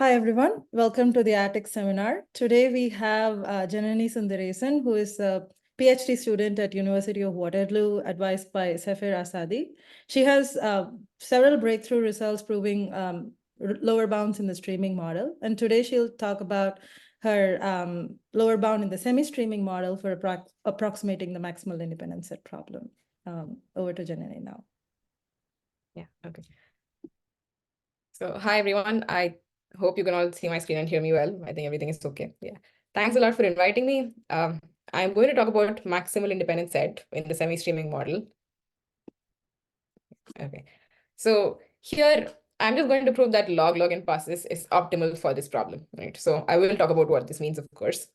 Hi, everyone. Welcome to the ATIC seminar. Today we have Janani Sundaresan, who is a PhD student at University of Waterloo, advised by Sepehr Assadi. She has several breakthrough results proving lower bounds in the streaming model. And today she'll talk about her lower bound in the semi-streaming model for approximating the maximal independent set problem. Over to Janani now. Yeah, okay. So hi, everyone. I hope you can all see my screen and hear me well. I think everything is okay. Yeah. Thanks a lot for inviting me. I'm going to talk about maximal independent set in the semi-streaming model. Okay. So here, I'm just going to prove that log and passes is optimal for this problem, right? So I will talk about what this means, of course.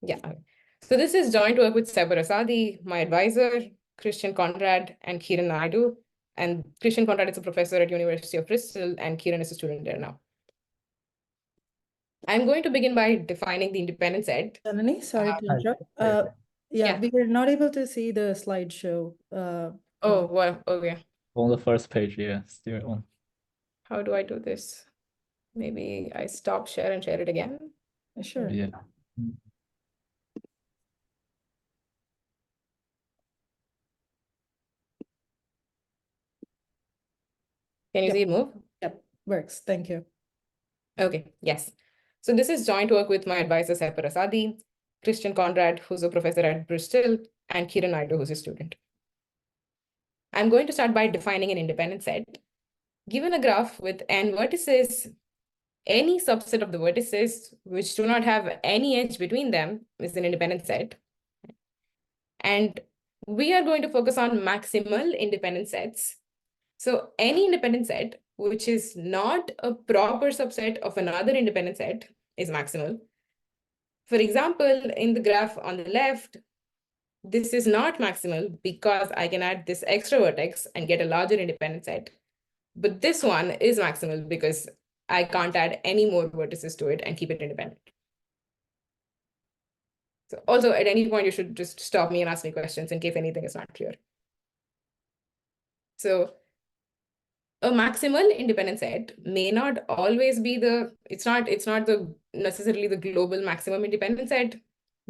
Yeah. Okay. So this is joint work with Sepehr Assadi, my advisor, Christian Conrad, and Kiran Naidu. And Christian Conrad is a professor at University of Bristol, and Kiran is a student there now. I'm going to begin by defining the independent set. Janani, sorry to interrupt. Yeah, we were not able to see the slideshow. Oh, well, okay. On the first page, yeah, still on. How do I do this? Maybe I stop share and share it again. Sure. Yeah. Can you see it move? Yep, works. Thank you. Okay, yes. So this is joint work with my advisor, Sepehr Assadi, Christian Conrad, who's a professor at Bristol, and Kiran Naidu, who's a student. I'm going to start by defining an independent set. Given a graph with n vertices, any subset of the vertices which do not have any edge between them is an independent set. And we are going to focus on maximal independent sets. So any independent set which is not a proper subset of another independent set is maximal. For example, in the graph on the left, this is not maximal because I can add this extra vertex and get a larger independent set. But this one is maximal because I can't add any more vertices to it and keep it independent. So also at any point, you should just stop me and ask me questions in case anything is not clear. So a maximal independent set may not always be it's not necessarily the global maximum independent set,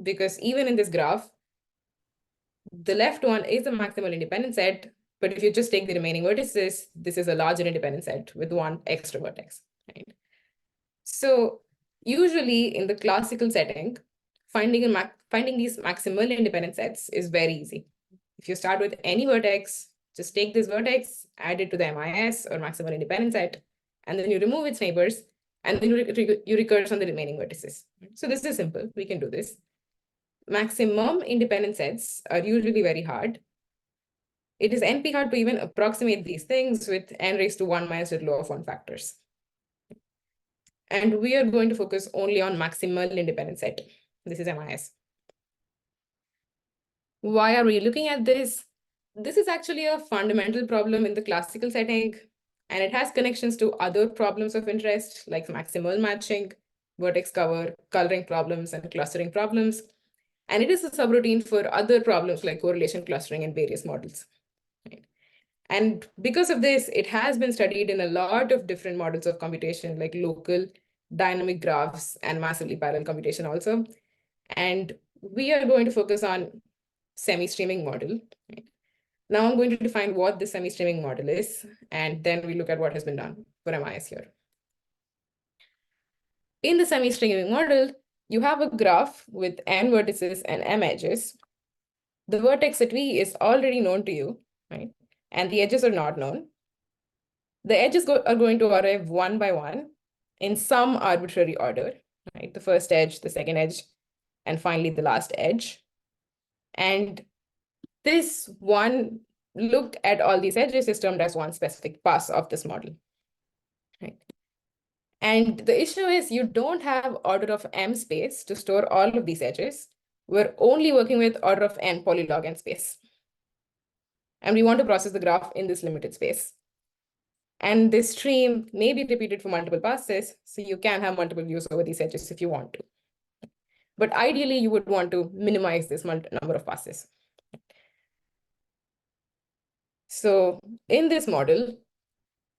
because even in this graph, the left one is a maximal independent set, but if you just take the remaining vertices, this is a larger independent set with one extra vertex, right? So usually in the classical setting, finding these maximal independent sets is very easy. If you start with any vertex, just take this vertex, add it to the MIS or maximal independent set, and then you remove its neighbors, and then you recurse on the remaining vertices. So this is simple. We can do this. Maximum independent sets are usually very hard. It is NP hard to even approximate these things with n raised to 1 minus log of 1 factors. And we are going to focus only on maximal independent set. This is MIS. Why are we looking at this? This is actually a fundamental problem in the classical setting, and it has connections to other problems of interest like maximal matching, vertex cover, coloring problems, and clustering problems. And it is a subroutine for other problems like correlation clustering in various models. Right? And because of this, it has been studied in a lot of different models of computation, like local dynamic graphs and massively parallel computation also. And we are going to focus on semi-streaming model. Right? Now I'm going to define what the semi-streaming model is, and then we look at what has been done for MIS here. In the semi-streaming model, you have a graph with n vertices and m edges. The vertex at V is already known to you, right? And the edges are not known. The edges are going to arrive one by one in some arbitrary order, right? The first edge, the second edge, and finally the last edge. And this one look at all these edges is termed as one specific pass of this model, right? And the issue is you don't have order of m space to store all of these edges. We're only working with order of n polylog n space. And we want to process the graph in this limited space. And this stream may be repeated for multiple passes, so you can have multiple views over these edges if you want to. But ideally, you would want to minimize this number of passes. So in this model,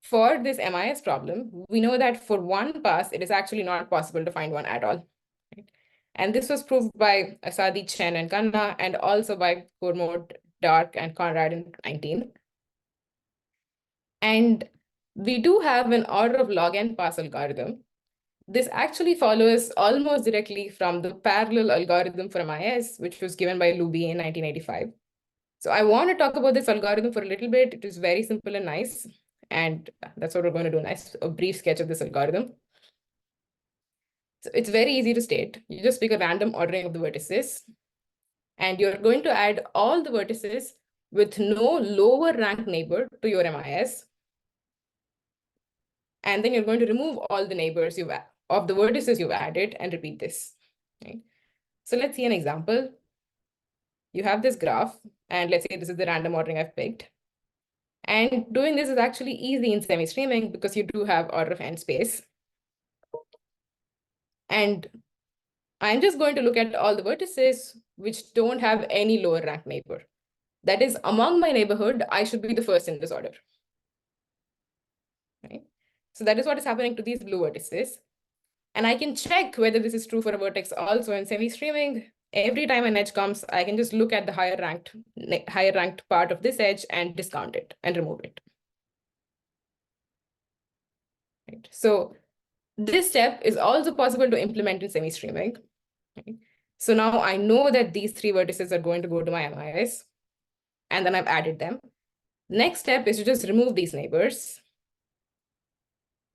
for this MIS problem, we know that for one pass, it is actually not possible to find one at all. Right? And this was proved by Assadi, Chen, and Khanna, and also by Cormode, Dark, and Conrad in 19. And we do have an order of log n pass algorithm. This actually follows almost directly from the parallel algorithm for MIS, which was given by Luby in 1985. So I want to talk about this algorithm for a little bit. It is very simple and nice. And that's what we're going to do, a brief sketch of this algorithm. So it's very easy to state. You just pick a random ordering of the vertices, and you're going to add all the vertices with no lower ranked neighbor to your MIS. And then you're going to remove all the neighbors of the vertices you've added and repeat this. Right? So let's see an example. You have this graph, and let's say this is the random ordering I've picked. And doing this is actually easy in semi-streaming because you do have order of n space. And I'm just going to look at all the vertices which don't have any lower ranked neighbor. That is, among my neighborhood, I should be the first in this order. Right? So that is what is happening to these blue vertices. And I can check whether this is true for a vertex also in semi-streaming. Every time an edge comes, I can just look at the higher ranked part of this edge and discount it and remove it. Right? So this step is also possible to implement in semi-streaming. Right? So now I know that these three vertices are going to go to my MIS, and then I've added them. Next step is to just remove these neighbors.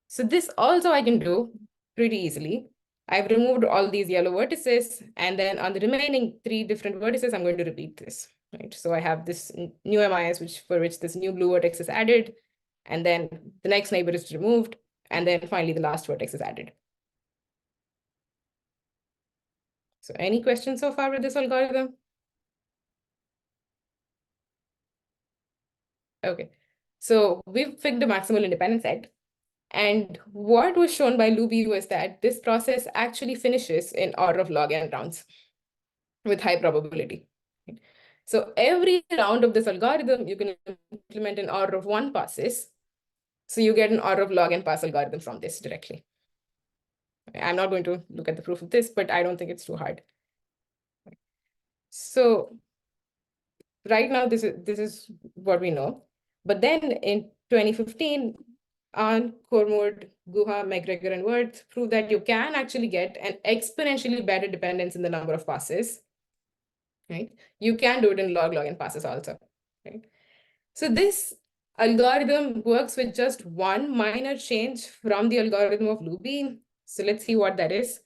So this also I can do pretty easily. I've removed all these yellow vertices, and then on the remaining three different vertices, I'm going to repeat this. Right? So I have this new MIS for which this new blue vertex is added, and then the next neighbor is removed, and then finally the last vertex is added. So any questions so far with this algorithm? Okay, so we've picked a maximal independent set. And what was shown by Luby was that this process actually finishes in order of log n rounds with high probability. So every round of this algorithm, you can implement an order of 1 passes. So you get an order of log n pass algorithm from this directly. I'm not going to look at the proof of this, but I don't think it's too hard. So right now, this is what we know. But then in 2015, on Cormode, Guha, McGregor, and Wirth proved that you can actually get an exponentially better dependence in the number of passes. Right? You can do it in log n passes also. Right? So this algorithm works with just one minor change from the algorithm of Luby. So let's see what that is.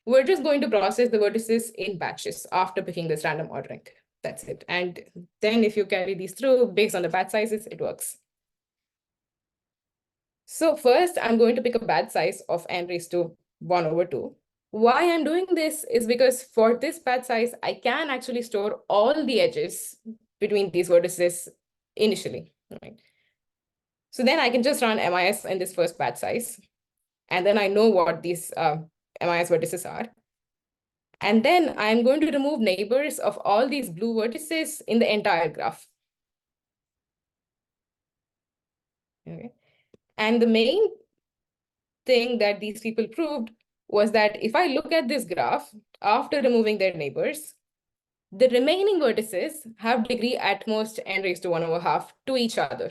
We're just going to process the vertices in batches after picking this random ordering. That's it. And then if you carry these through based on the batch sizes, it works. So first, I'm going to pick a batch size of n⁻². Why I'm doing this is because for this batch size, I can actually store all the edges between these vertices initially. Right? So then I can just run MIS in this first batch size. And then I know what these MIS vertices are. And then I'm going to remove neighbors of all these blue vertices in the entire graph. Okay. And the main thing that these people proved was that if I look at this graph after removing their neighbors, the remaining vertices have degree at most n⁻² to each other.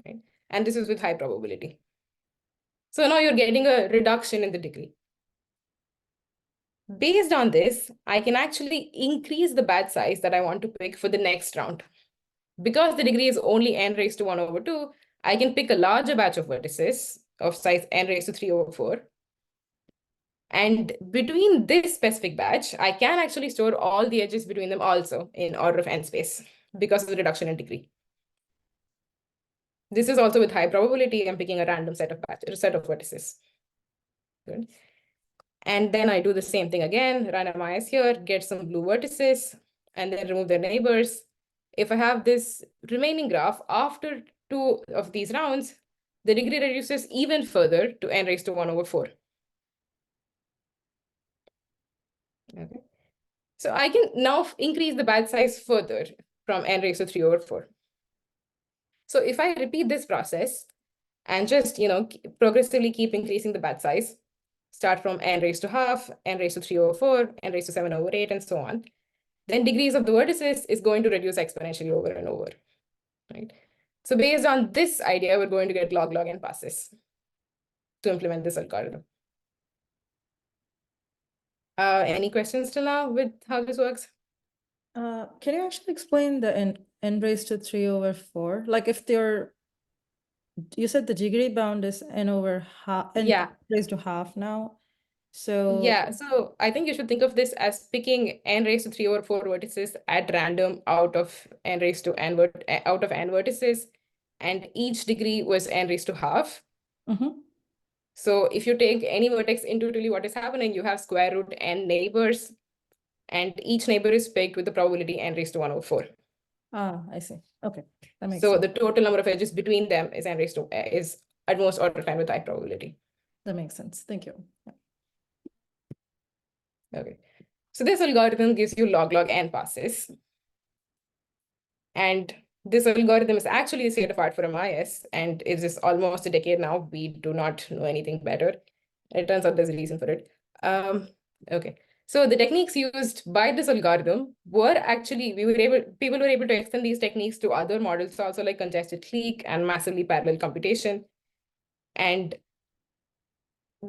Right? And this is with high probability. So now you're getting a reduction in the degree. Based on this, I can actually increase the batch size that I want to pick for the next round. Because the degree is only n⁻², I can pick a larger batch of vertices of size n⁻³ And between this specific batch, I can actually store all the edges between them also in order of n space because of the reduction in degree. This is also with high probability. I'm picking a random set of vertices. Good. And then I do the same thing again, randomize here, get some blue vertices, and then remove their neighbors. If I have this remaining graph after 2 of these rounds, the degree reduces even further to n⁻⁴. Okay. So I can now increase the batch size further from n⁻³ So if I repeat this process and just, progressively keep increasing the batch size, start from n raised to half, n raised to 3/4, n raised to 7/8, and so on, then degrees of the vertices is going to reduce exponentially over and over, right? So based on this idea, we're going to get log n passes to implement this algorithm. Any questions till now with how this works? Can you actually explain the n raised to 3/4? Like if you said the degree bound is n over half, n Yeah. raised to half now. So Yeah, so I think you should think of this as picking n raised to 3/4 vertices at random out of n raised to n out of n vertices, and each degree was n raised to half. Mhm. So if you take any vertex, intuitively what is happening, you have square root n neighbors, and each neighbor is picked with the probability n raised to 1/4. I see. Okay, that makes So sense. the total number of edges between them is n raised to is at most order of n with high probability. That makes sense. Thank you. Yeah. Okay, so this algorithm gives you log n passes. And this algorithm is actually state of art for MIS, and it is almost a decade now. We do not know anything better. It turns out there's a reason for it. Okay, so the techniques used by this algorithm were actually, people were able to extend these techniques to other models also, like congested clique and massively parallel computation. And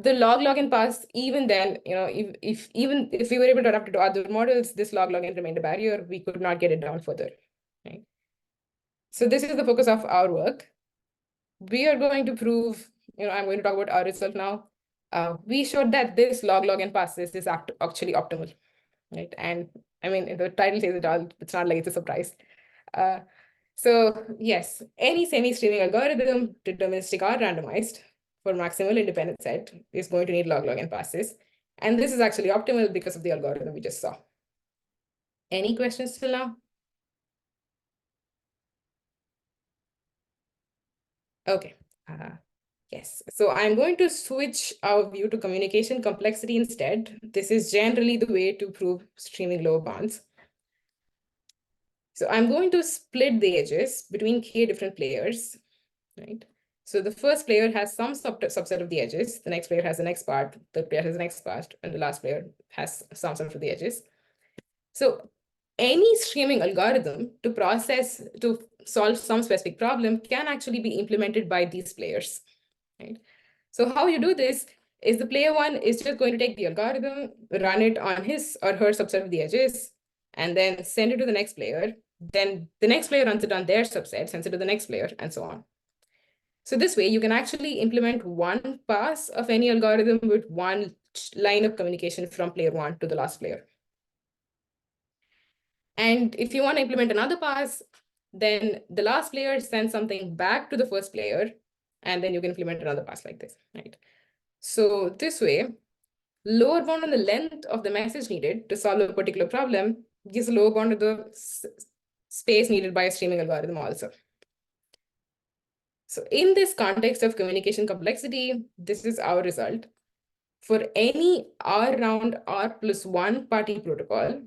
the log n pass, even then, even if we were able to adapt it to other models, this log n remained a barrier. We could not get it down further, right? So this is the focus of our work. We are going to prove, I'm going to talk about our result now. We showed that this log n passes is actually optimal, right? And I mean, the title says it all. It's not like it's a surprise. So yes, any semi-streaming algorithm, deterministic or randomized, for maximal independent set is going to need log n passes. And this is actually optimal because of the algorithm we just saw. Any questions till now? Okay. Yes, so I'm going to switch our view to communication complexity instead. This is generally the way to prove streaming lower bounds. So I'm going to split the edges between k different players, right? So the first player has some subset of the edges, the next player has the next part, the player has the next part, and the last player has some subset of the edges. So any streaming algorithm to solve some specific problem can actually be implemented by these players, right? So how you do this is the player one is just going to take the algorithm, run it on his or her subset of the edges, and then send it to the next player. Then the next player runs it on their subset, sends it to the next player, and so on. So this way, you can actually implement one pass of any algorithm with one line of communication from player one to the last player. And if you want to implement another pass, then the last player sends something back to the first player, and then you can implement another pass like this, right? So this way, lower bound on the length of the message needed to solve a particular problem gives a lower bound to the space needed by a streaming algorithm also. So in this context of communication complexity, this is our result. For any R round R plus 1 party protocol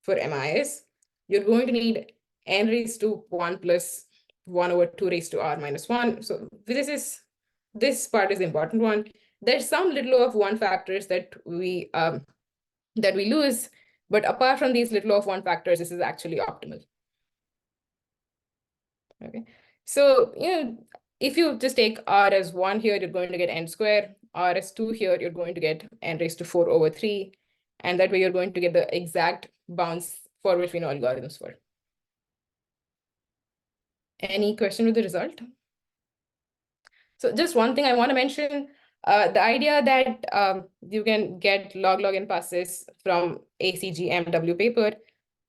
for MIS, you're going to need n raised to 1 plus 1 over 2 raised to R minus 1. So this part is the important one. There's some little of 1 factors that we lose, but apart from these little of 1 factors, this is actually optimal. Okay, so if you just take R as 1 here, you're going to get n square. R as 2 here, you're going to get n raised to 4 over 3. And that way you're going to get the exact bounds for which we know algorithms for. Any question with the result? So just one thing I want to mention, the idea that you can get log n passes from ACG MW paper,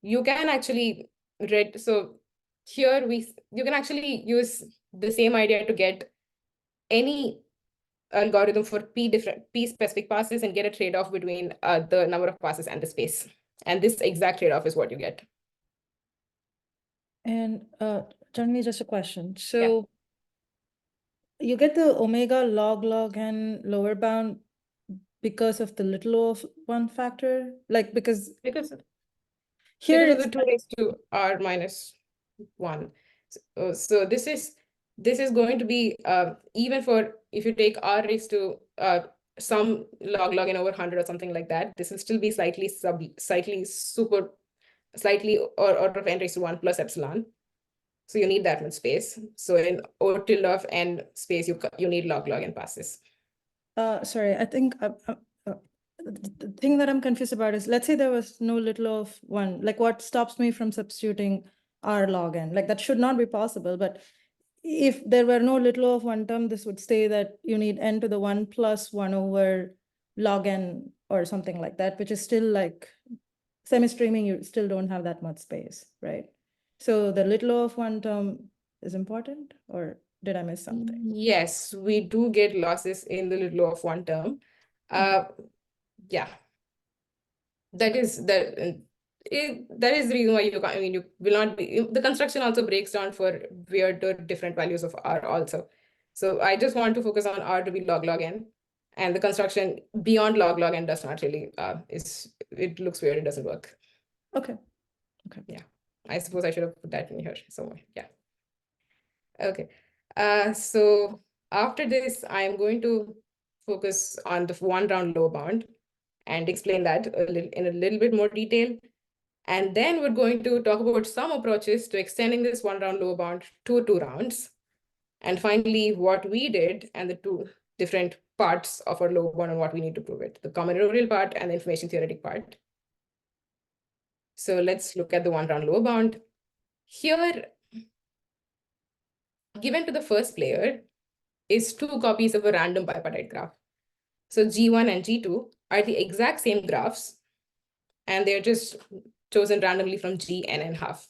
you can actually read. So here you can actually use the same idea to get any algorithm for p specific passes and get a trade-off between the number of passes and the space. And this exact trade-off is what you get. And Janani, just a question. So you get the omega log n lower bound because of the little of 1 factor, like because Because here of it's the 2 raised to R minus 1. So this is going to be even for if you take r raised to some log n over 100 or something like that, this will still be slightly order of n raised to 1 plus epsilon. So you need that much space. So in O tilde of n space, you need log n passes. Sorry, I think the thing that I'm confused about is, let's say there was no little of 1, like what stops me from substituting r log n? Like that should not be possible, but if there were no little of 1 term, this would say that you need n to the 1 plus 1 over log n or something like that, which is still like semi-streaming, you still don't have that much space, right? So the little of 1 term is important, or did I miss something? Yes, we do get losses in the little of 1 term. Yeah, that is the reason why you can't, I mean, you will not be, the construction also breaks down for weirder different values of r also. So I just want to focus on r to be log n, and the construction beyond log n does not really, it looks weird, it doesn't work. Okay. Yeah, I suppose I should have put that in here somewhere. Yeah. Okay. So after this, I'm going to focus on the 1 round lower bound and explain that in a little bit more detail. And then we're going to talk about some approaches to extending this 1 round lower bound to 2 rounds. And finally, what we did and the 2 different parts of our lower bound and what we need to prove it, the combinatorial part and the information theoretic part. So let's look at the 1 round lower bound. Here, given to the first player is 2 copies of a random bipartite graph. So G1 and G2 are the exact same graphs, and they're just chosen randomly from G n and half.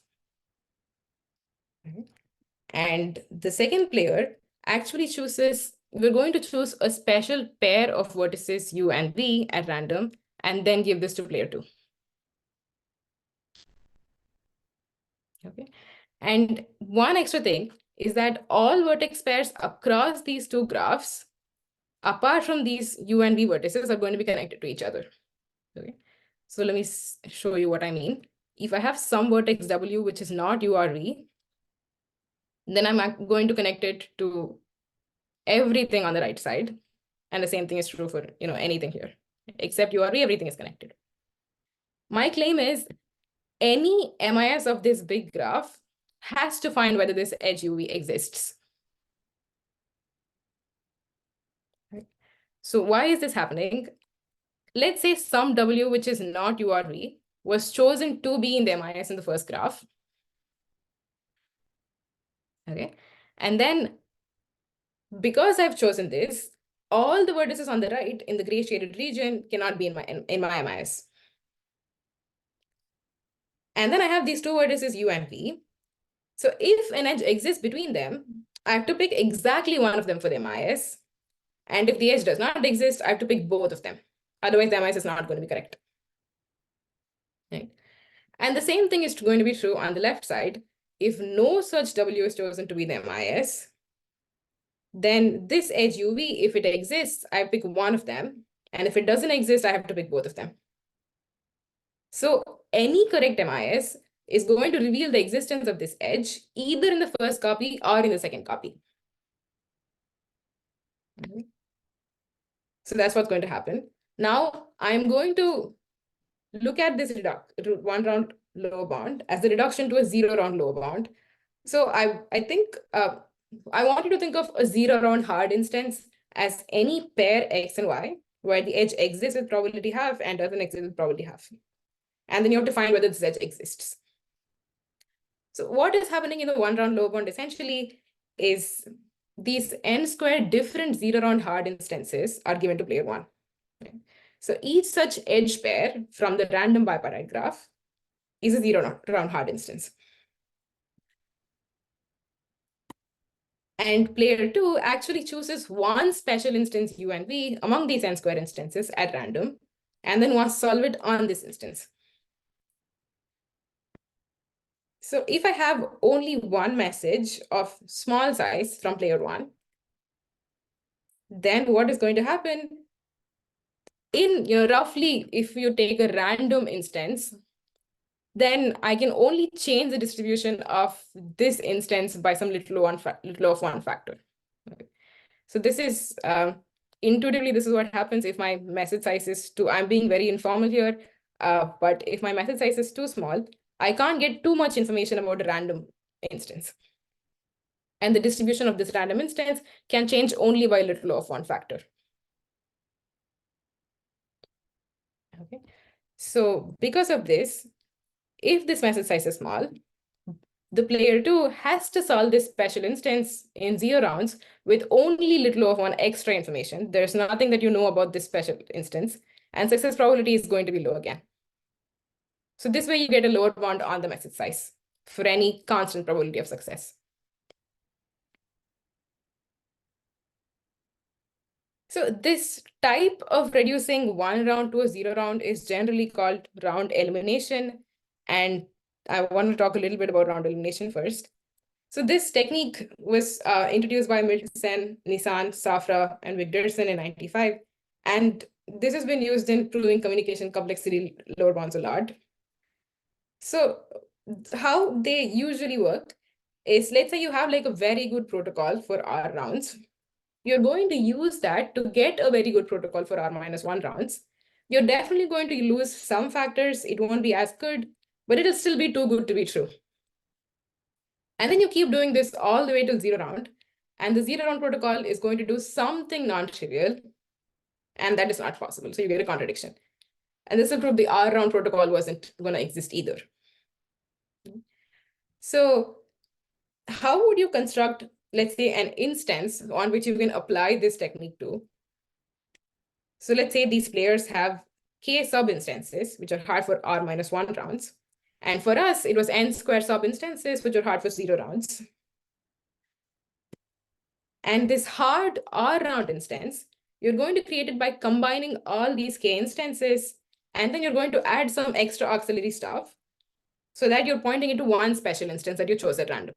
And the second player actually chooses, we're going to choose a special pair of vertices U and V at random, and then give this to player 2. Okay. And one extra thing is that all vertex pairs across these 2 graphs, apart from these U and V vertices, are going to be connected to each other. Okay. So let me show you what I mean. If I have some vertex W, which is not U or V, then I'm going to connect it to everything on the right side. And the same thing is true for anything here. Except U or V, everything is connected. My claim is any MIS of this big graph has to find whether this edge UV exists. Right. So why is this happening? Let's say some W, which is not U or V, was chosen to be in the MIS in the first graph. Okay. And then because I've chosen this, all the vertices on the right in the gray shaded region cannot be in my MIS. And then I have these 2 vertices U and V. So if an edge exists between them, I have to pick exactly one of them for the MIS. And if the edge does not exist, I have to pick both of them. Otherwise, the MIS is not going to be correct. Right? And the same thing is going to be true on the left side. If no such W is chosen to be the MIS, then this edge UV, if it exists, I pick one of them. And if it doesn't exist, I have to pick both of them. So any correct MIS is going to reveal the existence of this edge either in the first copy or in the second copy. Okay. So that's what's going to happen. Now I'm going to look at this 1 round lower bound as a reduction to a 0 round lower bound. So I think I want you to think of a 0 round hard instance as any pair X and Y where the edge exists with probability half and doesn't exist with probability half. And then you have to find whether this edge exists. So what is happening in the 1 round lower bound essentially is these n squared different 0 round hard instances are given to player 1. Okay. So each such edge pair from the random bipartite graph is a 0 round hard instance. And player 2 actually chooses one special instance U and V among these n square instances at random, and then wants to solve it on this instance. So if I have only one message of small size from player 1, then what is going to happen in roughly, if you take a random instance, then I can only change the distribution of this instance by some little of one factor. Okay. So this is intuitively, this is what happens if my message size is too, I'm being very informal here, but if my message size is too small, I can't get too much information about a random instance. And the distribution of this random instance can change only by little of one factor. Okay. So because of this, if this message size is small, the player 2 has to solve this special instance in 0 rounds with only little of one extra information. There's nothing that you know about this special instance, and success probability is going to be low again. So this way you get a lower bound on the message size for any constant probability of success. So this type of reducing one round to a 0 round is generally called round elimination. And I want to talk a little bit about round elimination first. So this technique was introduced by Milton, Nissan, Safra, and Wigderson in 1995. And this has been used in proving communication complexity lower bounds a lot. So how they usually work is, let's say you have like a very good protocol for R rounds. You're going to use that to get a very good protocol for R-1 rounds. You're definitely going to lose some factors. It won't be as good, but it'll still be too good to be true. And then you keep doing this all the way to 0 round. And the 0 round protocol is going to do something non-trivial. And that is not possible. So you get a contradiction. And this will prove the R round protocol wasn't going to exist either. So how would you construct, let's say, an instance on which you can apply this technique to? So let's say these players have k sub-instances, which are hard for R-1 rounds. And for us, it was n square sub-instances, which are hard for 0 rounds. And this hard R round instance, you're going to create it by combining all these k instances, and then you're going to add some extra auxiliary stuff so that you're pointing into one special instance that you chose at random.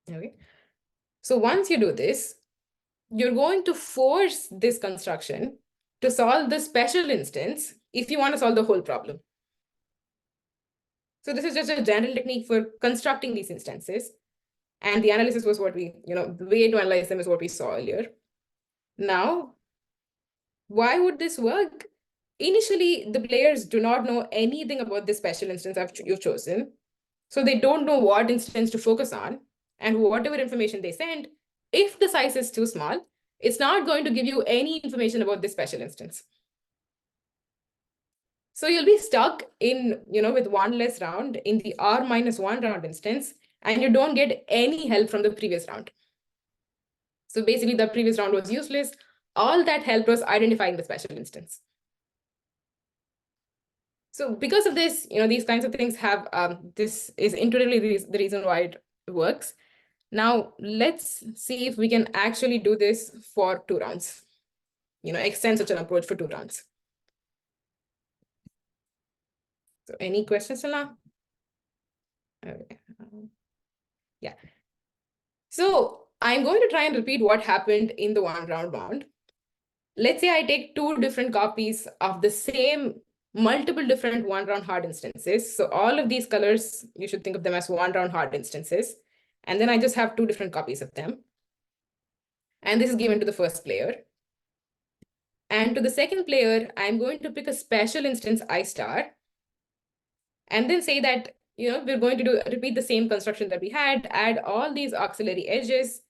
Okay. So once you do this, you're going to force this construction to solve the special instance if you want to solve the whole problem. So this is just a general technique for constructing these instances. And the analysis was what we, the way to analyze them is what we saw earlier. Now, why would this work? Initially, the players do not know anything about this special instance you've chosen. So they don't know what instance to focus on. And whatever information they send, if the size is too small, it's not going to give you any information about this special instance. So you'll be stuck in, with one less round in the R-1 round instance, and you don't get any help from the previous round. So basically the previous round was useless. All that helped was identifying the special instance. So because of this, these kinds of things have, this is intuitively the reason why it works. Now let's see if we can actually do this for 2 rounds, extend such an approach for 2 rounds. So any questions till now? Okay. Yeah. So I'm going to try and repeat what happened in the 1 round bound. Let's say I take 2 different copies of the same multiple different 1 round hard instances. So all of these colors, you should think of them as 1 round hard instances. And then I just have 2 different copies of them. And this is given to the first player. And to the second player, I'm going to pick a special instance I star. And then say that, we're going to repeat the same construction that we had, add all these auxiliary edges,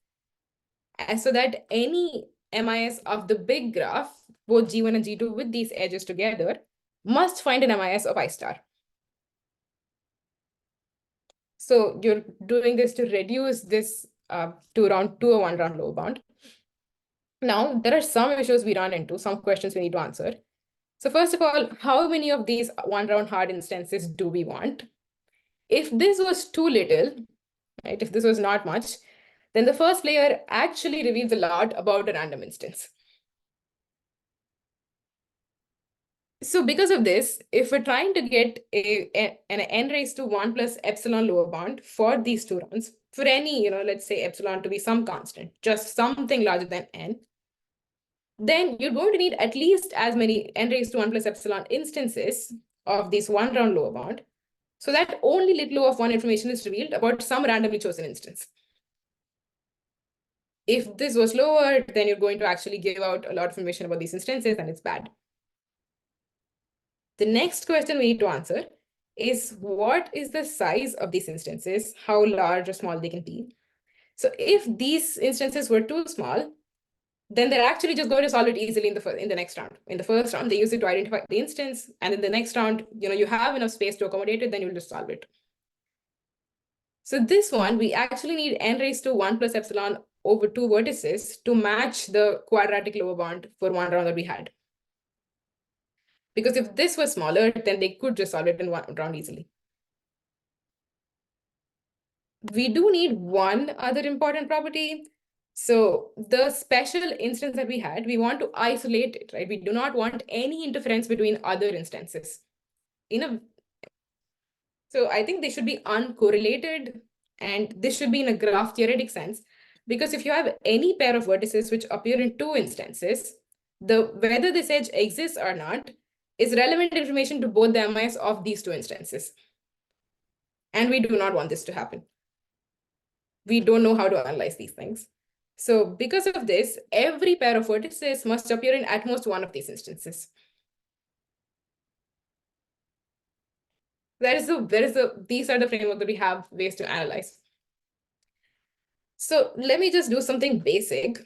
so that any MIS of the big graph, both G1 and G2 with these edges together, must find an MIS of I star. So you're doing this to reduce this to a 1 round lower bound. Now, there are some issues we run into, some questions we need to answer. So first of all, how many of these 1 round hard instances do we want? If this was too little, right, if this was not much, then the first player actually reveals a lot about a random instance. So because of this, if we're trying to get an n raised to 1 plus epsilon lower bound for these 2 rounds, for any, let's say epsilon to be some constant, just something larger than n, then you're going to need at least as many n raised to 1 plus epsilon instances of this one round lower bound, so that only little of one information is revealed about some randomly chosen instance. If this was lower, then you're going to actually give out a lot of information about these instances, and it's bad. The next question we need to answer is, what is the size of these instances? How large or small they can be? So if these instances were too small, then they're actually just going to solve it easily in the next round. In the first round, they use it to identify the instance, and in the next round, you have enough space to accommodate it, then you'll just solve it. So this one, we actually need n raised to 1 plus epsilon over 2 vertices to match the quadratic lower bound for one round that we had. Because if this was smaller, then they could just solve it in one round easily. We do need one other important property. So the special instance that we had, we want to isolate it, right? We do not want any interference between other instances. So I think they should be uncorrelated, and this should be in a graph theoretic sense, because if you have any pair of vertices which appear in two instances, whether this edge exists or not is relevant information to both the MIs of these two instances. And we do not want this to happen. We don't know how to analyze these things. So because of this, every pair of vertices must appear in at most one of these instances. These are the framework that we have ways to analyze. So let me just do something basic.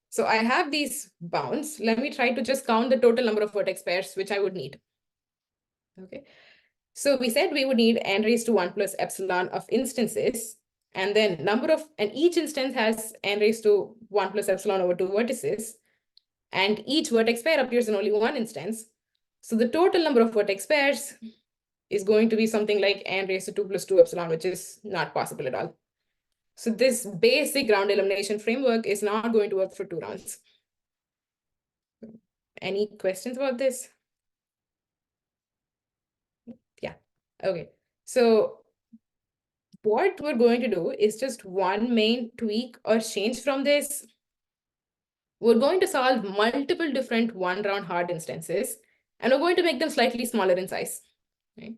So I have these bounds. Let me try to just count the total number of vertex pairs which I would need. Okay. So we said we would need n raised to 1 plus epsilon of instances, and then each instance has n raised to 1 plus epsilon over 2 vertices, and each vertex pair appears in only one instance. So the total number of vertex pairs is going to be something like n raised to 2 plus 2 epsilon, which is not possible at all. So this basic round elimination framework is not going to work for 2 rounds. Any questions about this? Yeah, okay. So what we're going to do is just one main tweak or change from this. We're going to solve multiple different one-round hard instances, and we're going to make them slightly smaller in size. Right?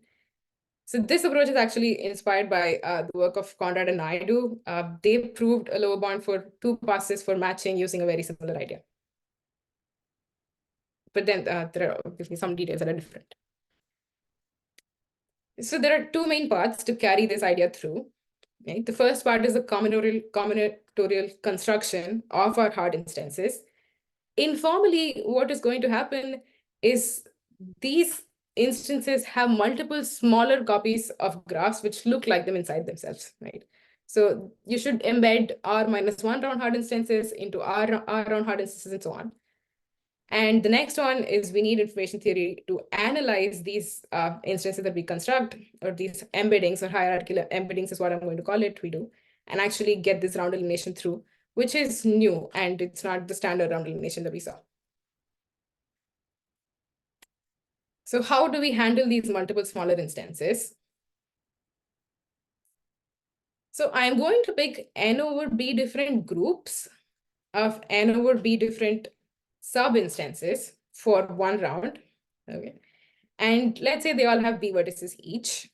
So this approach is actually inspired by the work of Conrad and Naidu. They proved a lower bound for 2 passes for matching using a very similar idea. But then there are obviously some details that are different. So there are 2 main paths to carry this idea through. Right? The first part is the combinatorial construction of our hard instances. Informally, what is going to happen is these instances have multiple smaller copies of graphs which look like them inside themselves, right? So you should embed R minus 1 round hard instances into R round hard instances and so on. And the next one is we need information theory to analyze these instances that we construct, or these embeddings or hierarchical embeddings is what I'm going to call it, we do, and actually get this round elimination through, which is new, and it's not the standard round elimination that we saw. So how do we handle these multiple smaller instances? So I'm going to pick n over b different groups of n over b different sub-instances for one round. Okay. And let's say they all have b vertices each.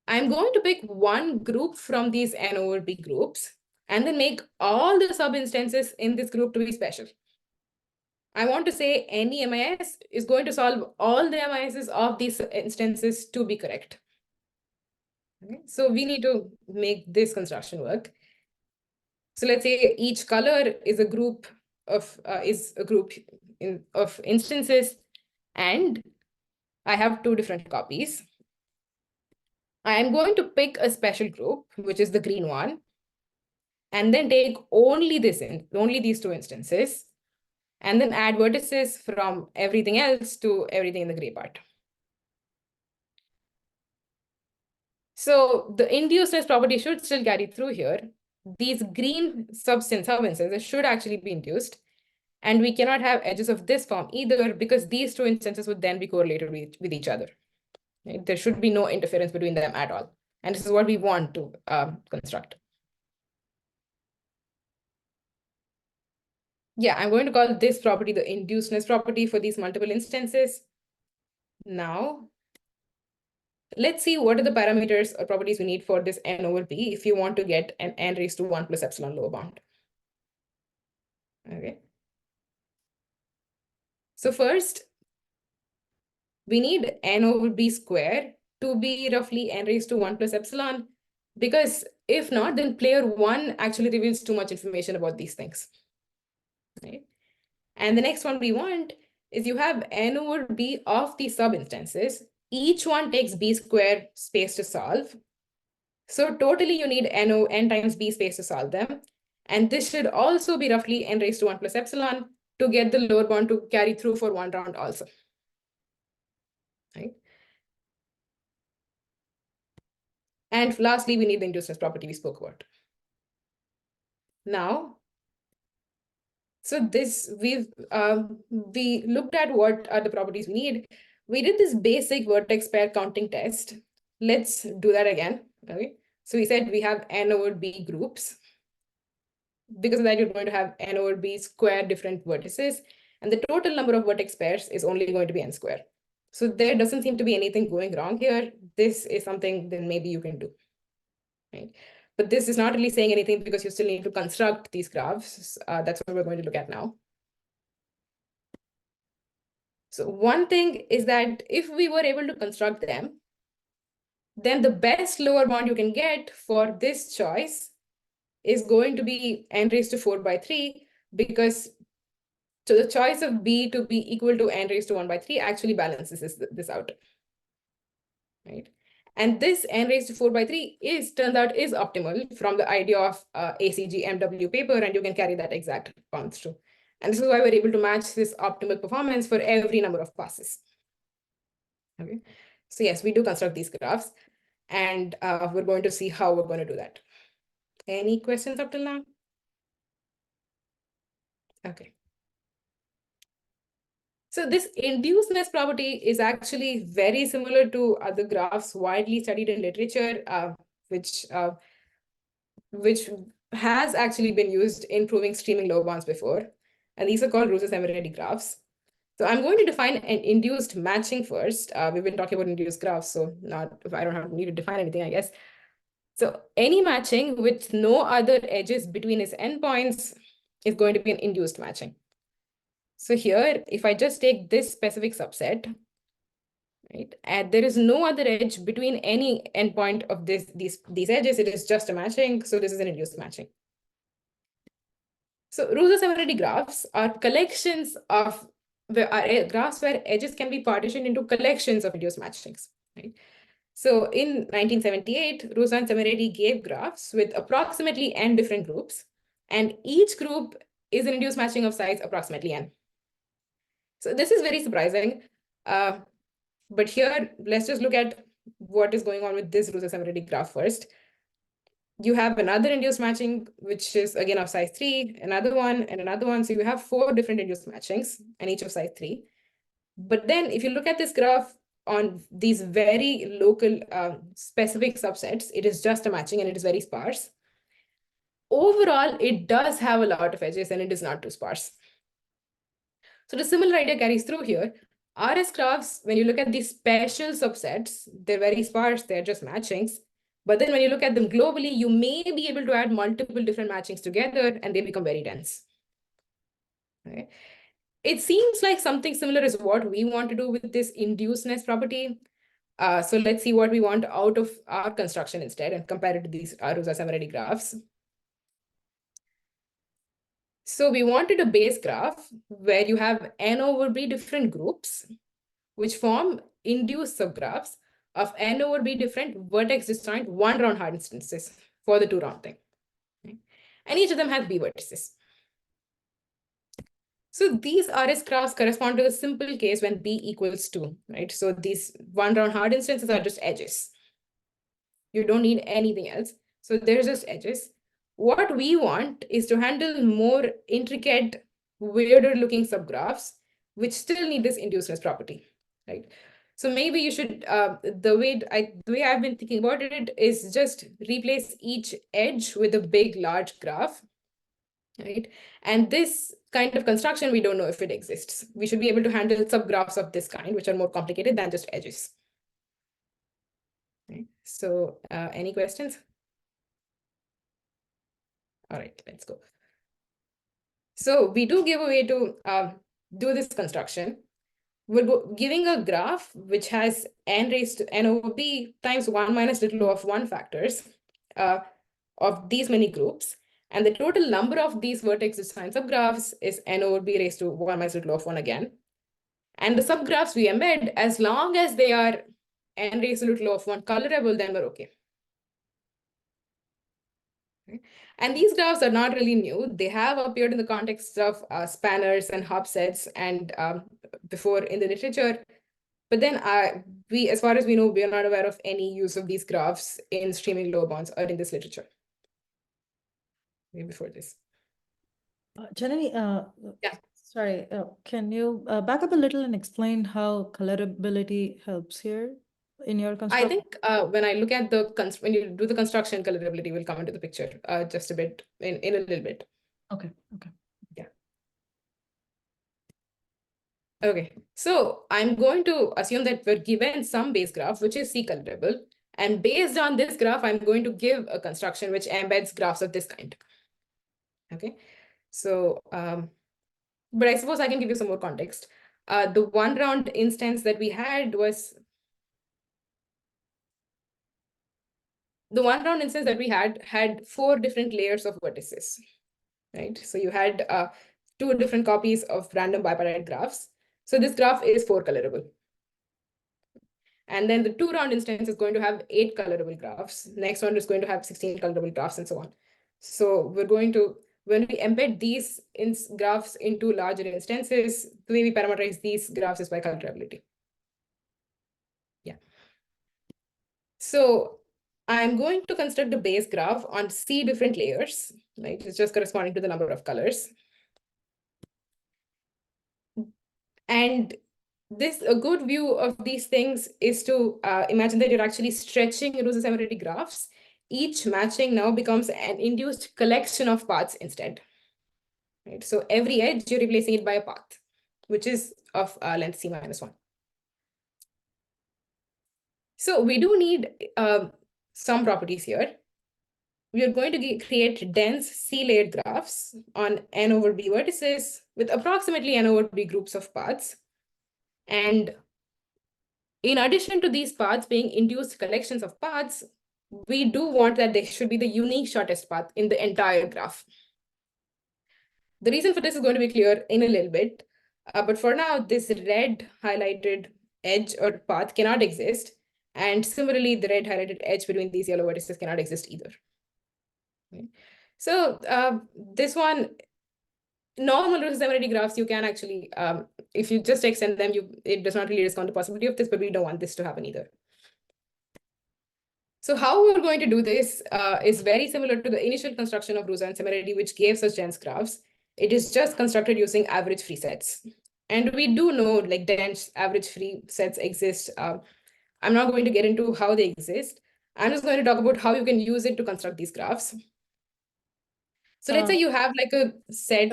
I'm going to pick one group from these n over b groups and then make all the sub-instances in this group to be special. I want to say any MIS is going to solve all the MISs of these instances to be correct. Okay. So we need to make this construction work. So let's say each color is a group of of instances, and I have 2 different copies. I am going to pick a special group, which is the green one, and then take only these 2 instances, and then add vertices from everything else to everything in the gray part. So the inducedness property should still carry through here. These green sub-instances should actually be induced, and we cannot have edges of this form either, because these 2 instances would then be correlated with each other. Right? There should be no interference between them at all. And this is what we want to construct. Yeah, I'm going to call this property the inducedness property for these multiple instances. Now, let's see what are the parameters or properties we need for this n over b if you want to get an n raised to 1 plus epsilon lower bound. Okay. So first, we need n over b square to be roughly n raised to 1 plus epsilon, because if not, then player 1 actually reveals too much information about these things. Right? And the next one we want is you have n over b of these sub-instances. Each one takes b square space to solve. So totally you need n times b space to solve them. And this should also be roughly n raised to 1 plus epsilon to get the lower bound to carry through for one round also. Right? And lastly, we need the inducedness property we spoke about. Now, so this we looked at what are the properties we need. We did this basic vertex pair counting test. Let's do that again. Okay. So we said we have n over b groups. Because of that, you're going to have n over b square different vertices, and the total number of vertex pairs is only going to be n square. So there doesn't seem to be anything going wrong here. This is something that maybe you can do. Right? But this is not really saying anything because you still need to construct these graphs. That's what we're going to look at now. So one thing is that if we were able to construct them, then the best lower bound you can get for this choice is going to be n raised to 4 by 3, because so the choice of b to be equal to n raised to 1 by 3 actually balances this out. Right? And this n raised to 4 by 3 turns out is optimal from the idea of ACG MW paper, and you can carry that exact bounds through. And this is why we're able to match this optimal performance for every number of passes. Okay. So yes, we do construct these graphs, and we're going to see how we're going to do that. Any questions up till now? Okay. So this inducedness property is actually very similar to other graphs widely studied in literature, which has actually been used in proving streaming lower bounds before. And these are called Russo-Semeredi graphs. So I'm going to define an induced matching first. We've been talking about induced graphs, so I don't need to define anything, I guess. So any matching with no other edges between its endpoints is going to be an induced matching. So here, if I just take this specific subset, right, and there is no other edge between any endpoint of these edges, it is just a matching. So this is an induced matching. So Russo-Semeredi graphs are collections of graphs where edges can be partitioned into collections of induced matchings. Right? So in 1978, Russo and Semeredi gave graphs with approximately n different groups, and each group is an induced matching of size approximately n. So this is very surprising. But here, let's just look at what is going on with this Russo-Semeredi graph first. You have another induced matching, which is again of size 3, another one, and another one. So you have 4 different induced matchings, and each of size 3. But then if you look at this graph on these very local specific subsets, it is just a matching and it is very sparse. Overall, it does have a lot of edges and it is not too sparse. So the similar idea carries through here. RS graphs, when you look at these special subsets, they're very sparse, they're just matchings. But then when you look at them globally, you may be able to add multiple different matchings together and they become very dense. Okay. It seems like something similar is what we want to do with this inducedness property. So let's see what we want out of our construction instead and compare it to these Russo-Semeredi graphs. So we wanted a base graph where you have n over b different groups, which form induced subgraphs of n over b different vertex disjoint one round hard instances for the 2 round thing. Okay. And each of them has b vertices. So these RS graphs correspond to the simple case when b equals 2, right? So these 1 round hard instances are just edges. You don't need anything else. So they're just edges. What we want is to handle more intricate, weirder looking subgraphs, which still need this inducedness property, right? So maybe you should, the way I've been thinking about it is just replace each edge with a big, large graph. right? And this kind of construction, we don't know if it exists. We should be able to handle subgraphs of this kind, which are more complicated than just edges. Okay. So any questions? All right, let's go. So we do give a way to do this construction. We're giving a graph which has n raised to n over b times 1 minus little o of 1 factors of these many groups. And the total number of these vertex defined subgraphs is n over b raised to 1 minus little o of 1 again. And the subgraphs we embed, as long as they are n raised to little o of 1 colorable, then we're okay. And these graphs are not really new. They have appeared in the context of spanners and hop sets and before in the literature. But then we, as far as we know, we are not aware of any use of these graphs in streaming lower bounds or in this literature. Maybe before this. Janani, Yeah. sorry, can you back up a little and explain how colorability helps here in your I construction? think when I look at when you do the construction, colorability will come into the picture just a bit, in a little bit. Okay, okay. Yeah. Okay, so I'm going to assume that we're given some base graph, which is C colorable. And based on this graph, I'm going to give a construction which embeds graphs of this kind. Okay, so, but I suppose I can give you some more context. The one round instance that we had was, the one round instance that we had 4 different layers of vertices, right? So you had 2 different copies of random bipartite graphs. So this graph is 4 colorable. And then the 2 round instance is going to have 8 colorable graphs. Next one is going to have 16 colorable graphs and so on. So we're going to, when we embed these graphs into larger instances, the way we parameterize these graphs is by colorability. Yeah. So I'm going to construct a base graph on C different layers, right? It's just corresponding to the number of colors. And a good view of these things is to imagine that you're actually stretching rho-similarity graphs. Each matching now becomes an induced collection of paths instead. Right? So every edge, you're replacing it by a path, which is of length C minus 1. So we do need some properties here. We are going to create dense C-layered graphs on n over b vertices with approximately n over b groups of paths. And in addition to these paths being induced collections of paths, we do want that they should be the unique shortest path in the entire graph. The reason for this is going to be clear in a little bit, but for now, this red highlighted edge or path cannot exist. And similarly, the red highlighted edge between these yellow vertices cannot exist either. Okay. So this one, normal rho-similarity graphs, you can actually, if you just extend them, it does not really discount the possibility of this, but we don't want this to happen either. So how we're going to do this is very similar to the initial construction of Rosa and similarity, which gave such dense graphs. It is just constructed using average free sets. And we do know like dense average free sets exist. I'm not going to get into how they exist. I'm just going to talk about how you can use it to construct these graphs. So let's say you have like a set.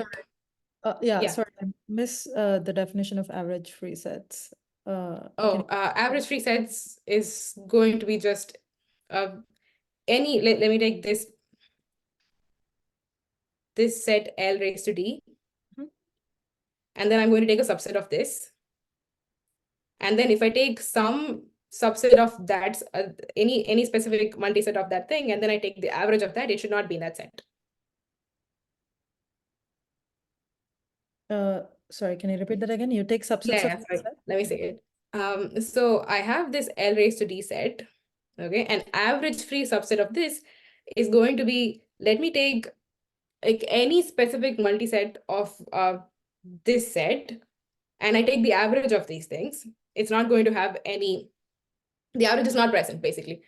Yeah, sorry, I miss the definition of average free sets. Average free sets is going to be just any, let me take this set L raised to D. And then I'm going to take a subset of this. And then if I take some subset of that, any specific multiset of that thing, and then I take the average of that, it should not be in that set. Sorry, can you repeat that again? You take subsets of sorry. Let me say it. So I have this L raised to D set, okay? An average free subset of this is going to be, let me take like any specific multiset of this set, and I take the average of these things. It's not going to have any, the average is not present basically.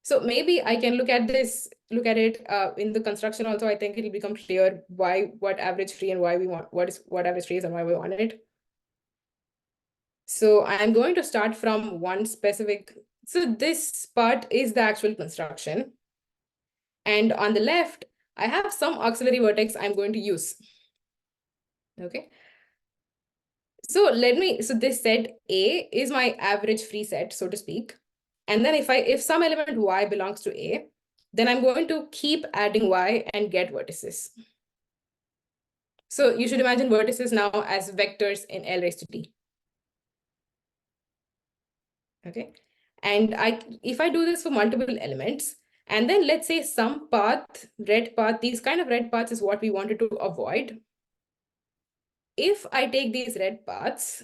So maybe I can look at it in the construction also. I think it'll become clear what average free and why we want, what average free is and why we want it. So I'm going to start from one specific, so this part is the actual construction. And on the left, I have some auxiliary vertex I'm going to use. Okay. So this set A is my average free set, so to speak. And then if some element Y belongs to A, then I'm going to keep adding Y and get vertices. So you should imagine vertices now as vectors in L raised to D. Okay. And if I do this for multiple elements, and then let's say some path, red path, these kind of red paths is what we wanted to avoid. If I take these red paths,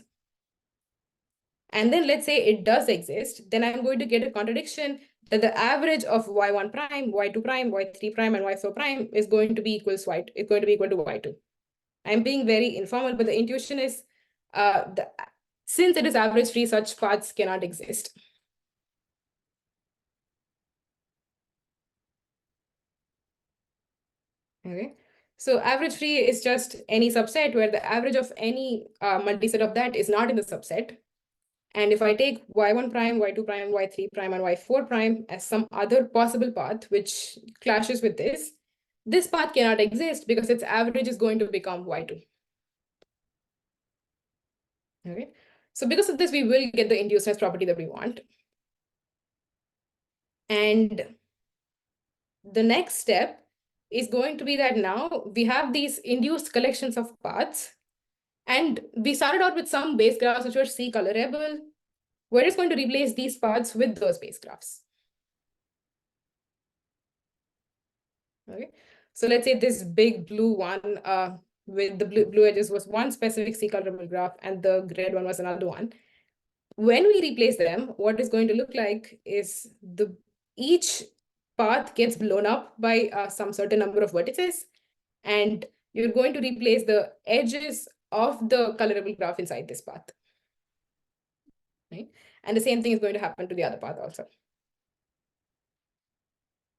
and then let's say it does exist, then I'm going to get a contradiction that the average of y1 prime, y2 prime, y3 prime, and y4 prime is going to be equal to y2. I'm being very informal, but the intuition is since it is average free, such paths cannot exist. Okay, so average free is just any subset where the average of any multiset of that is not in the subset. And if I take y1 prime, y2 prime, y3 prime, and y4 prime as some other possible path which clashes with this path cannot exist because its average is going to become y2. Okay, so because of this, we will get the inducedness property that we want. And the next step is going to be that now we have these induced collections of paths. And we started out with some base graphs which were C colorable. We're just going to replace these paths with those base graphs. Okay, so let's say this big blue one with the blue edges was one specific C colorable graph, and the red one was another one. When we replace them, what is going to look like is each path gets blown up by some certain number of vertices, and you're going to replace the edges of the colorable graph inside this path. Right? And the same thing is going to happen to the other path also.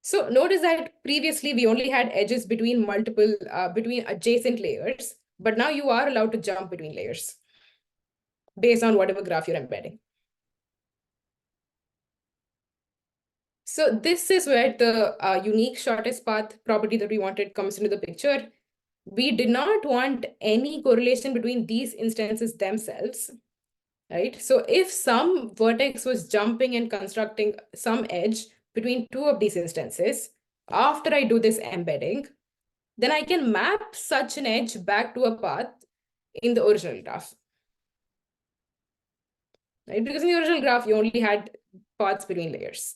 So notice that previously we only had edges between between adjacent layers, but now you are allowed to jump between layers based on whatever graph you're embedding. So this is where the unique shortest path property that we wanted comes into the picture. We did not want any correlation between these instances themselves, right? So if some vertex was jumping and constructing some edge between two of these instances, after I do this embedding, then I can map such an edge back to a path in the original graph. Right? Because in the original graph, you only had paths between layers.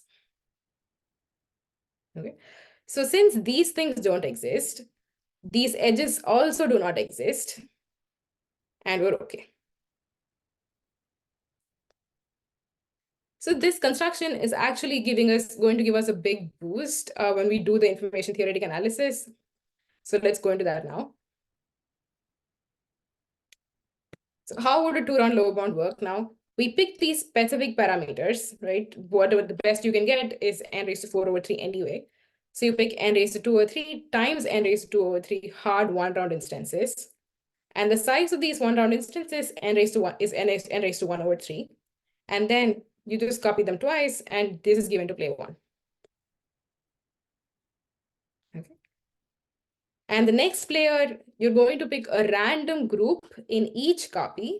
Okay. So since these things don't exist, these edges also do not exist, and we're okay. So this construction is actually going to give us a big boost when we do the information theoretic analysis. So let's go into that now. So how would a two-round lower bound work now? We pick these specific parameters, right? Whatever the best you can get is n raised to 4 over 3 anyway. So you pick n raised to 2 over 3 times n raised to 2 over 3 hard one-round instances. And the size of these one-round instances n raised to 1 is n raised to 1 over 3. And then you just copy them twice, and this is given to player 1. Okay. And the next player, you're going to pick a random group in each copy,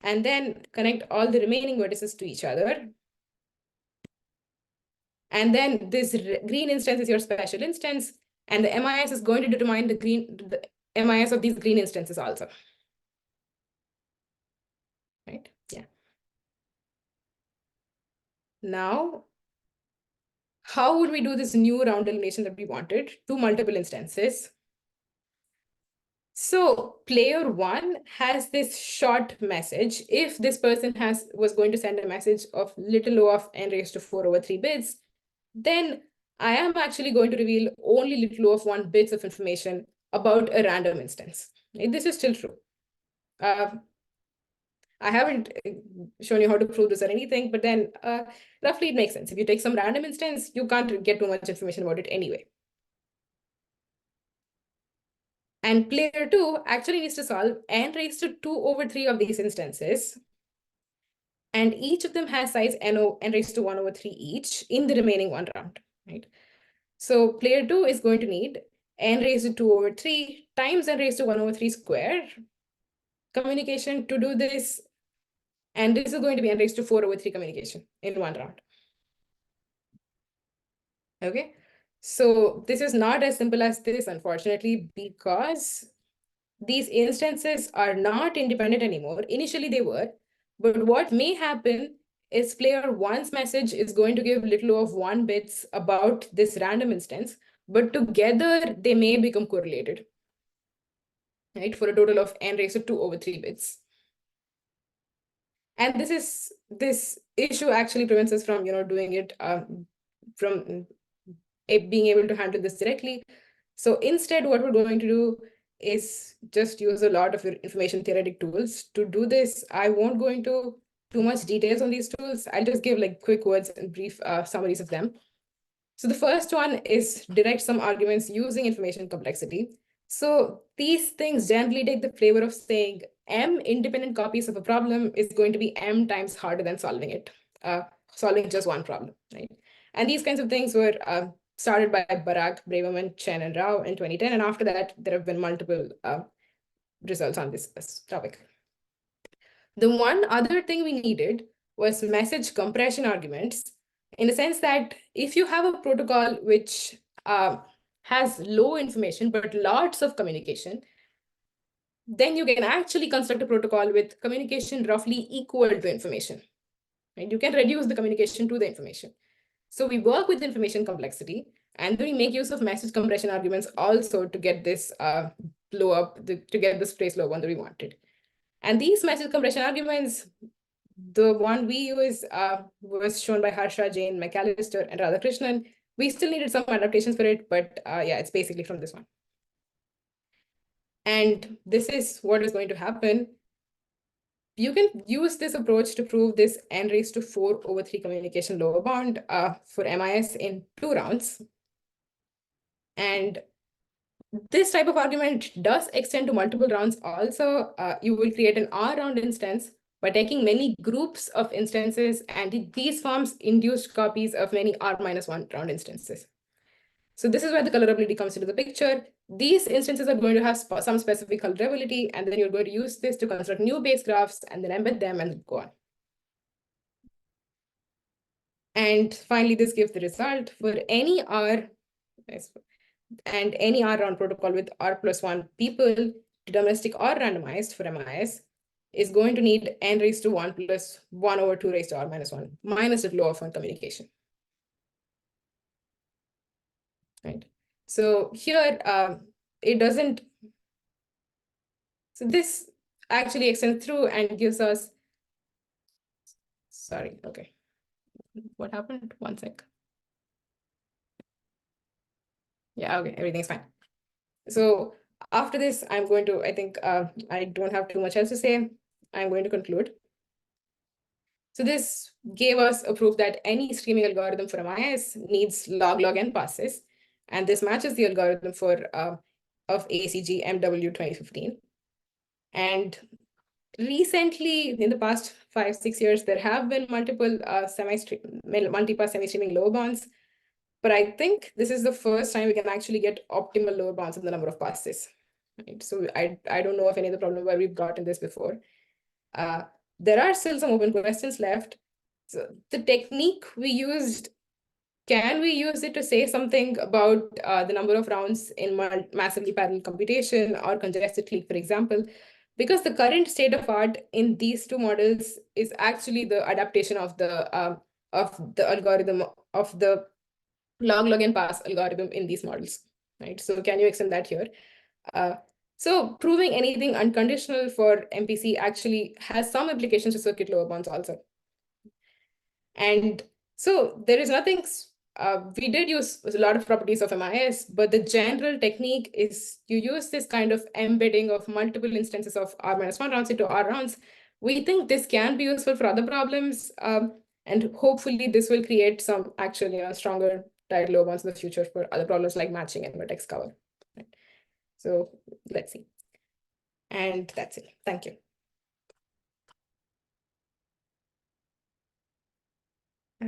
and then connect all the remaining vertices to each other. And then this green instance is your special instance, and the MIS is going to determine the MIS of these green instances also. Right? Yeah. Now, how would we do this new round elimination that we wanted to multiple instances? So player 1 has this short message. If this person was going to send a message of little o of n raised to 4 over 3 bits, then I am actually going to reveal only little o of 1 bits of information about a random instance. This is still true. I haven't shown you how to prove this or anything, but then roughly it makes sense. If you take some random instance, you can't get too much information about it anyway. And player 2 actually needs to solve n raised to 2 over 3 of these instances. And each of them has size n raised to 1 over 3 each in the remaining one round, right? So player 2 is going to need n raised to 2 over 3 times n raised to 1 over 3 square communication to do this. And this is going to be n raised to 4 over 3 communication in one round. Okay, so this is not as simple as this, unfortunately, because these instances are not independent anymore. Initially they were, but what may happen is player one's message is going to give little of 1 bits about this random instance, but together they may become correlated, right, for a total of n raised to 2 over 3 bits. And this issue actually prevents us from doing it from being able to handle this directly. So instead, what we're going to do is just use a lot of information theoretic tools to do this. I won't go into too much details on these tools. I'll just give like quick words and brief summaries of them. So the first one is direct sum arguments using information complexity. So these things generally take the flavor of saying m independent copies of a problem is going to be m times harder than solving it, solving just one problem, right? And these kinds of things were started by Barak, Braverman, Chen, and Rao in 2010. And after that, there have been multiple results on this topic. The one other thing we needed was message compression arguments, in the sense that if you have a protocol which has low information but lots of communication, then you can actually construct a protocol with communication roughly equal to information. Right? You can reduce the communication to the information. So we work with information complexity, and then we make use of message compression arguments also to get this blow up, to get this phrase low one that we wanted. And these message compression arguments, the one we use was shown by Harsha, Jain, McAllister, and Radhakrishnan. We still needed some adaptations for it, but yeah, it's basically from this one. And this is what is going to happen. You can use this approach to prove this n raised to 4 over 3 communication lower bound for MIS in 2 rounds. And this type of argument does extend to multiple rounds also. You will create an R round instance by taking many groups of instances, and these forms induced copies of many R-1 round instances. So this is where the colorability comes into the picture. These instances are going to have some specific colorability, and then you're going to use this to construct new base graphs and then embed them and go on. And finally, this gives the result for any R and any R round protocol with R+1 people, deterministic or randomized for MIS, is going to need n raised to 1 plus 1 over 2 raised to R-1 minus the low of 1 communication. Right. So here it doesn't. So this actually extends through and gives us. Sorry. Okay. What happened? One sec. Yeah. Okay. Everything's fine. So after this, I'm going to. I think I don't have too much else to say. I'm going to conclude. So this gave us a proof that any streaming algorithm for MIS needs log n passes. And this matches the algorithm for of ACG MW 2015. And recently, in the past 5-6 years, there have been multiple multi-pass semi-streaming lower bounds. But I think this is the first time we can actually get optimal lower bounds in the number of passes. Right? So I don't know of any other problem where we've gotten this before. There are still some open questions left. So the technique we used, can we use it to say something about the number of rounds in massively parallel computation or congested clique, for example? Because the current state of art in these two models is actually the adaptation of the algorithm of the log n pass algorithm in these models, right? So can you extend that here? So proving anything unconditional for MPC actually has some implications to circuit lower bounds also. And so there is nothing. We did use a lot of properties of MIS, but the general technique is you use this kind of embedding of multiple instances of R-1 rounds into R rounds. We think this can be useful for other problems, and hopefully this will create some actually stronger tight low bounds in the future for other problems like matching and vertex cover. Right? So let's see. And that's it. Thank you.